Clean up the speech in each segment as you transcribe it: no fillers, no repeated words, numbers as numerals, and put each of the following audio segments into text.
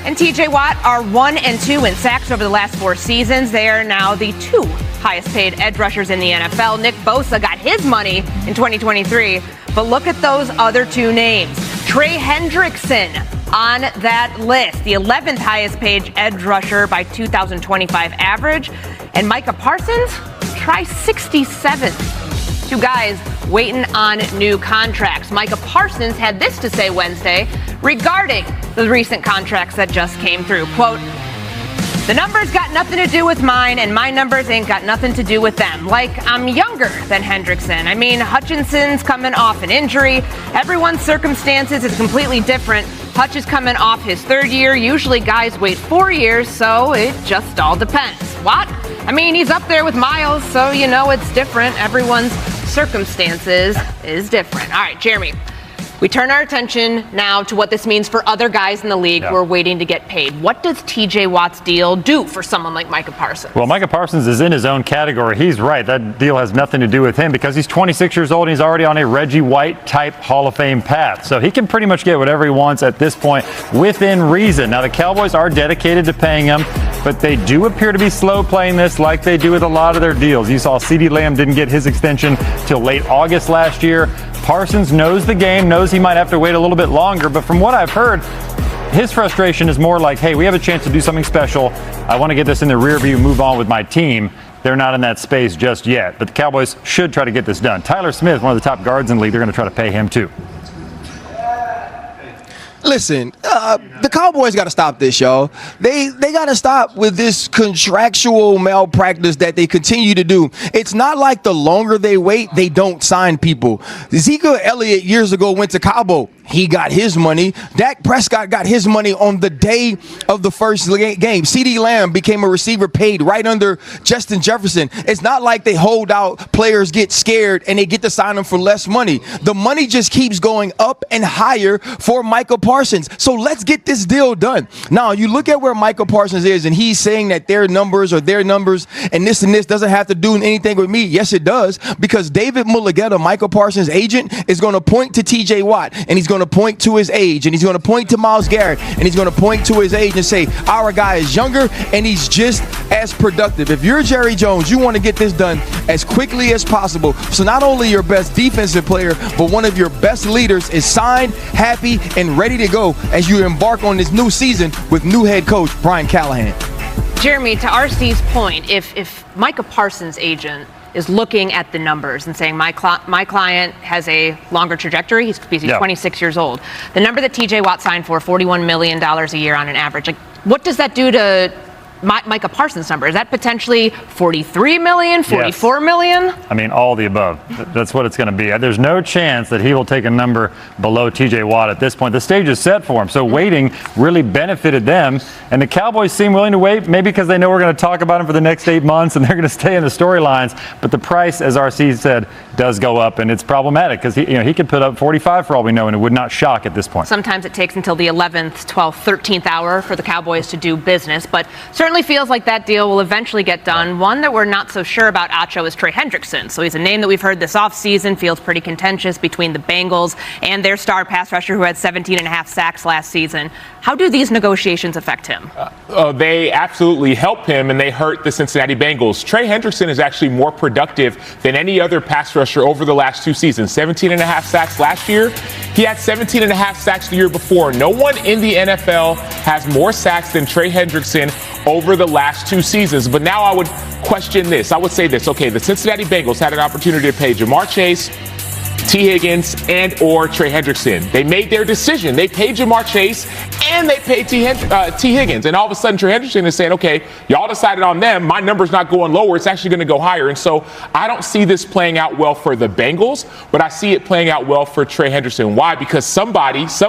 And T.J. Watt are 1 and 2 in sacks over the last 4 seasons. They are now the 2 highest paid edge rushers in the NFL. Nick Bosa got his money in 2023. But look at those other 2 names. Trey Hendrickson on that list, the 11th highest paid edge rusher by 2025 average. And Micah Parsons, try 67th. 2 guys waiting on new contracts. Micah Parsons had this to say Wednesday regarding the recent contracts that just came through. Quote, "The numbers got nothing to do with mine, and my numbers ain't got nothing to do with them. Like, I'm younger than Hendrickson. I mean, Hutchinson's coming off an injury. Everyone's circumstances is completely different. Hutch is coming off his 3rd year. Usually guys wait 4 years, so it just all depends. What? I mean, he's up there with Miles, so you know it's different. Everyone's circumstances is different." All right, Jeremy. We turn our attention now to what this means for other guys in the league who are waiting to get paid. What does T.J. Watt's deal do for someone like Micah Parsons? Well, Micah Parsons is in his own category. He's right. That deal has nothing to do with him because he's 26 years old and he's already on a Reggie White-type Hall of Fame path. So he can pretty much get whatever he wants at this point within reason. Now, the Cowboys are dedicated to paying him, but they do appear to be slow playing this like they do with a lot of their deals. You saw CeeDee Lamb didn't get his extension till late August last year. Parsons knows the game, knows he might have to wait a little bit longer, but from what I've heard, his frustration is more like, hey, we have a chance to do something special. I want to get this in the rear view, move on with my team. They're not in that space just yet, but the Cowboys should try to get this done. Tyler Smith, one of the top guards in the league, they're going to try to pay him too. Listen, the Cowboys got to stop this, y'all. They got to stop with this contractual malpractice that they continue to do. It's not like the longer they wait, they don't sign people. Ezekiel Elliott years ago went to Cabo. He got his money. Dak Prescott got his money on the day of the first game. CeeDee Lamb became a receiver paid right under Justin Jefferson. It's not like they hold out, players get scared, and they get to sign them for less money. The money just keeps going up and higher for Micah Parsons. So let's get this deal done. Now, you look at where Micah Parsons is, and he's saying that their numbers are their numbers, and this doesn't have to do anything with me. Yes, it does, because David Mulligetta, Micah Parsons' agent, is going to point to T.J. Watt, and he's going to point to his age, and he's going to point to Myles Garrett, and he's going to point to his age and say, our guy is younger, and he's just as productive. If you're Jerry Jones, you want to get this done as quickly as possible. So not only your best defensive player, but one of your best leaders is signed, happy, and ready to go as you embark on this new season with new head coach Brian Callahan. Jeremy, to RC's point, if Micah Parsons' agent is looking at the numbers and saying my client has a longer trajectory, he's 26 years old. The number that T.J. Watt signed for, $41 million a year on an average, like, what does that do to Micah Parsons' number? Is that potentially $43 million, $44 million? I mean, all the above. That's what it's going to be. There's no chance that he will take a number below T.J. Watt at this point. The stage is set for him, so waiting really benefited them. And the Cowboys seem willing to wait, maybe because they know we're going to talk about him for the next 8 months and they're going to stay in the storylines. But the price, as RC said, does go up, and it's problematic because he could put up 45 for all we know, and it would not shock at this point. Sometimes it takes until the 11th, 12th, 13th hour for the Cowboys to do business, but certainly feels like that deal will eventually get done. One that we're not so sure about, Acho, is Trey Hendrickson. So he's a name that we've heard this offseason, feels pretty contentious between the Bengals and their star pass rusher who had 17.5 sacks last season. How do these negotiations affect him? They absolutely help him, and they hurt the Cincinnati Bengals. Trey Hendrickson is actually more productive than any other pass rusher over the last 2 seasons. 17.5 sacks last year. He had 17.5 sacks the year before. No one in the NFL has more sacks than Trey Hendrickson over the last 2 seasons. But now I would question this. I would say this. Okay, the Cincinnati Bengals had an opportunity to pay Jamar Chase, T. Higgins, and or Trey Hendrickson. They made their decision. They paid Jamar Chase and they paid T. Higgins. And all of a sudden, Trey Hendrickson is saying, okay, y'all decided on them. My number's not going lower. It's actually going to go higher. And so I don't see this playing out well for the Bengals, but I see it playing out well for Trey Hendrickson. Why? Because some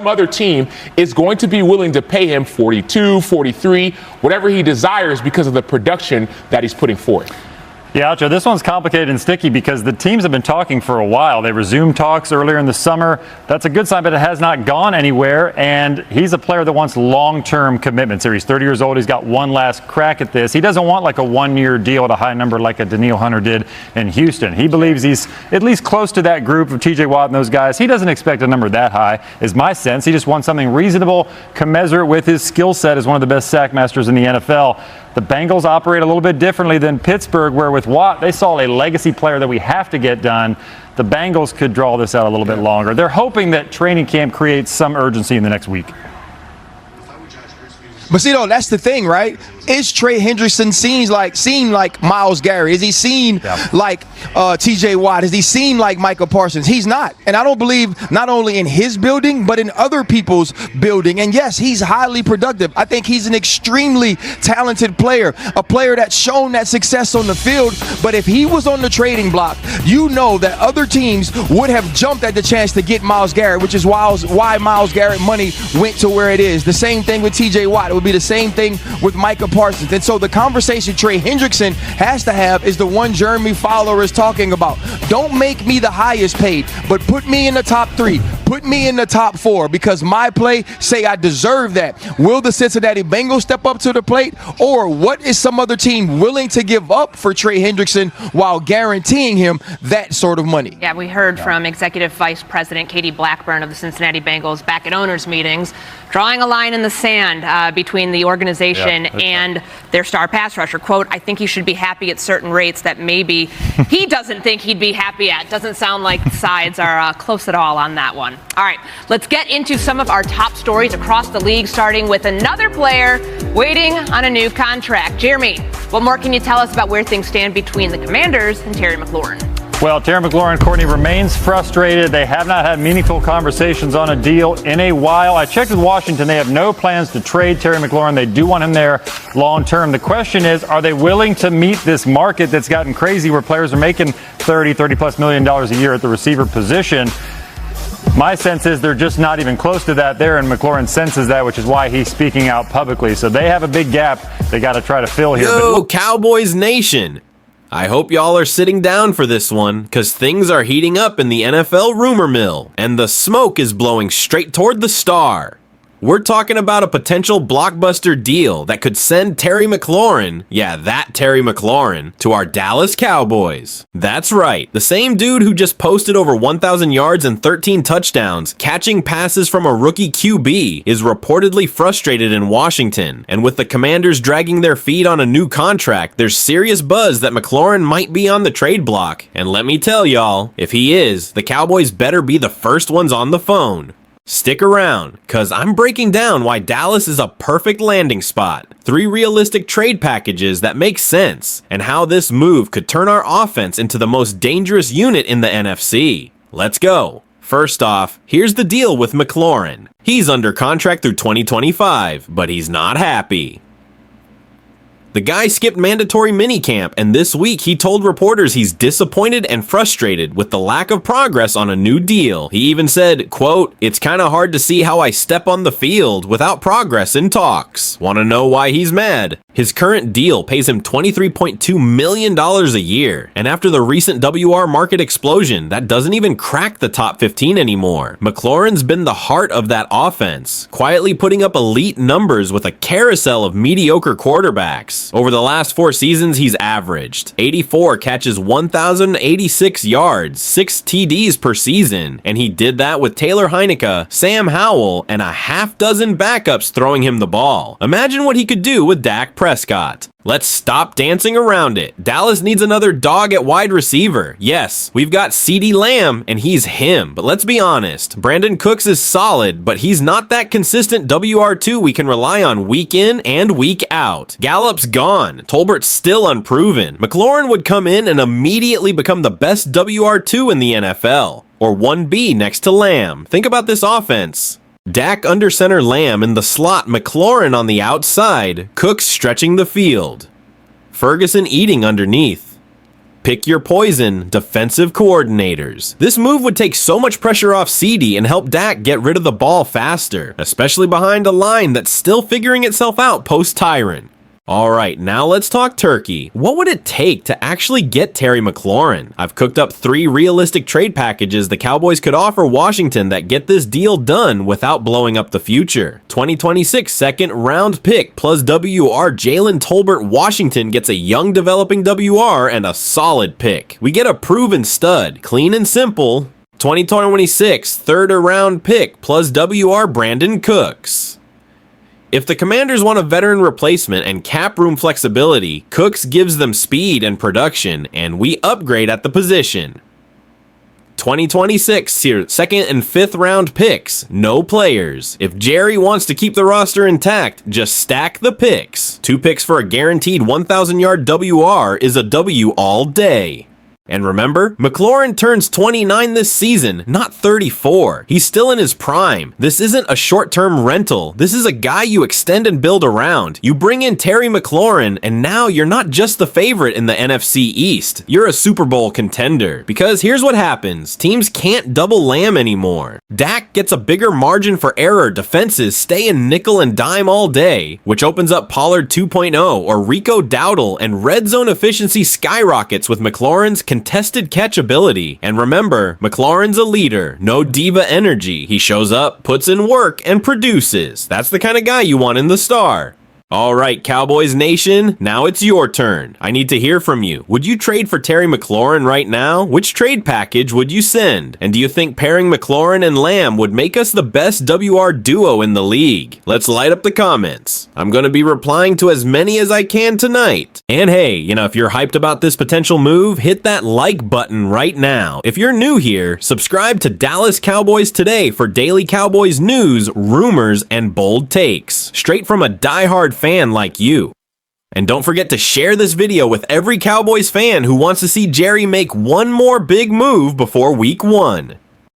other team is going to be willing to pay him 42, 43, whatever he desires because of the production that he's putting forth. Yeah, Alcho, this one's complicated and sticky because the teams have been talking for a while. They resumed talks earlier in the summer. That's a good sign, but it has not gone anywhere. And he's a player that wants long-term commitments here. He's 30 years old. He's got one last crack at this. He doesn't want like a one-year deal at a high number like a Danielle Hunter did in Houston. He believes he's at least close to that group of TJ Watt and those guys. He doesn't expect a number that high, is my sense. He just wants something reasonable, commensurate with his skill set as one of the best sack masters in the NFL. The Bengals operate a little bit differently than Pittsburgh, where with Watt, they saw a legacy player that we have to get done. The Bengals could draw this out a little bit longer. They're hoping that training camp creates some urgency in the next week. But see, though, that's the thing, right? Is Trey Hendrickson seen like Myles Garrett? Is he seen like TJ Watt? Is he seen like Micah Parsons? He's not. And I don't believe not only in his building, but in other people's building. And yes, he's highly productive. I think he's an extremely talented player, a player that's shown that success on the field. But if he was on the trading block, you know that other teams would have jumped at the chance to get Myles Garrett, which is why Myles Garrett money went to where it is. The same thing with TJ Watt. It would be the same thing with Micah Parsons. And so the conversation Trey Hendrickson has to have is the one Jeremy Fowler is talking about. Don't make me the highest paid, but put me in the top 3. Put me in the top 4 because my play say I deserve that. Will the Cincinnati Bengals step up to the plate, or what is some other team willing to give up for Trey Hendrickson while guaranteeing him that sort of money? Yeah, we heard from Executive Vice President Katie Blackburn of the Cincinnati Bengals back at owners' meetings, drawing a line in the sand between the organization and their star pass rusher. Quote, I think he should be happy at certain rates that maybe he doesn't think he'd be happy at. Doesn't sound like the sides are close at all on that one. All right, let's get into some of our top stories across the league, starting with another player waiting on a new contract. Jeremy, what more can you tell us about where things stand between the Commanders and Terry McLaurin? Well, Terry McLaurin, Courtney, remains frustrated. They have not had meaningful conversations on a deal in a while. I checked with Washington. They have no plans to trade Terry McLaurin. They do want him there long term. The question is, are they willing to meet this market that's gotten crazy where players are making $30+ million a year at the receiver position? My sense is they're just not even close to that there, and McLaurin senses that, which is why he's speaking out publicly. So they have a big gap they got to try to fill here. Yo, Cowboys Nation. I hope y'all are sitting down for this one, because things are heating up in the NFL rumor mill, and the smoke is blowing straight toward the star. We're talking about a potential blockbuster deal that could send Terry McLaurin, yeah, that Terry McLaurin, to our Dallas Cowboys. That's right, the same dude who just posted over 1,000 yards and 13 touchdowns, catching passes from a rookie QB, is reportedly frustrated in Washington. And with the Commanders dragging their feet on a new contract, there's serious buzz that McLaurin might be on the trade block. And let me tell y'all, if he is, the Cowboys better be the first ones on the phone. Stick around, cause I'm breaking down why Dallas is a perfect landing spot, 3 realistic trade packages that make sense, and how this move could turn our offense into the most dangerous unit in the NFC. Let's go. First off, here's the deal with McLaurin. He's under contract through 2025, but he's not happy. The guy skipped mandatory minicamp, and this week he told reporters he's disappointed and frustrated with the lack of progress on a new deal. He even said, quote, it's kinda hard to see how I step on the field without progress in talks. Wanna know why he's mad? His current deal pays him $23.2 million a year, and after the recent WR market explosion, that doesn't even crack the top 15 anymore. McLaurin's been the heart of that offense, quietly putting up elite numbers with a carousel of mediocre quarterbacks. Over the last 4 seasons, he's averaged 84 catches, 1,086 yards, 6 TDs per season, and he did that with Taylor Heinicke, Sam Howell, and a half dozen backups throwing him the ball. Imagine what he could do with Dak Prescott. Let's stop dancing around it. Dallas needs another dog at wide receiver. Yes, we've got CeeDee Lamb, and he's him. But let's be honest, Brandon Cooks is solid, but he's not that consistent WR2 we can rely on week in and week out. Gallup's gone. Tolbert's still unproven. McLaurin would come in and immediately become the best WR2 in the NFL. Or 1B next to Lamb. Think about this offense. Dak under center, Lamb in the slot, McLaurin on the outside, Cooks stretching the field, Ferguson eating underneath. Pick your poison, defensive coordinators. This move would take so much pressure off CeeDee and help Dak get rid of the ball faster, especially behind a line that's still figuring itself out post-Tyron. Alright, now let's talk turkey. What would it take to actually get Terry McLaurin? I've cooked up 3 realistic trade packages the Cowboys could offer Washington that get this deal done without blowing up the future. 2026 second round pick plus WR Jalen Tolbert Washington gets a young developing WR and a solid pick. We get a proven stud, clean and simple. 2026 third round pick plus WR Brandon Cooks. If the Commanders want a veteran replacement and cap room flexibility, Cooks gives them speed and production, and we upgrade at the position. 2026 second and 5th round picks, no players. If Jerry wants to keep the roster intact, just stack the picks. 2 picks for a guaranteed 1,000-yard WR is a W all day. And remember, McLaurin turns 29 this season, not 34. He's still in his prime. This isn't a short-term rental. This is a guy you extend and build around. You bring in Terry McLaurin, and now you're not just the favorite in the NFC East. You're a Super Bowl contender. Because here's what happens. Teams can't double lamb anymore. Dak gets a bigger margin for error. Defenses stay in nickel and dime all day, which opens up Pollard 2.0 or Rico Dowdle, and red zone efficiency skyrockets with McLaurin's contested catch ability. And remember, McLaurin's a leader, no diva energy. He shows up, puts in work, and produces. That's the kind of guy you want in the star. Alright, Cowboys Nation, now it's your turn. I need to hear from you. Would you trade for Terry McLaurin right now? Which trade package would you send? And do you think pairing McLaurin and Lamb would make us the best WR duo in the league? Let's light up the comments. I'm going to be replying to as many as I can tonight. And hey, if you're hyped about this potential move, hit that like button right now. If you're new here, subscribe to Dallas Cowboys Today for daily Cowboys news, rumors, and bold takes. Straight from a diehard fan like you. And don't forget to share this video with every Cowboys fan who wants to see Jerry make one more big move before week 1.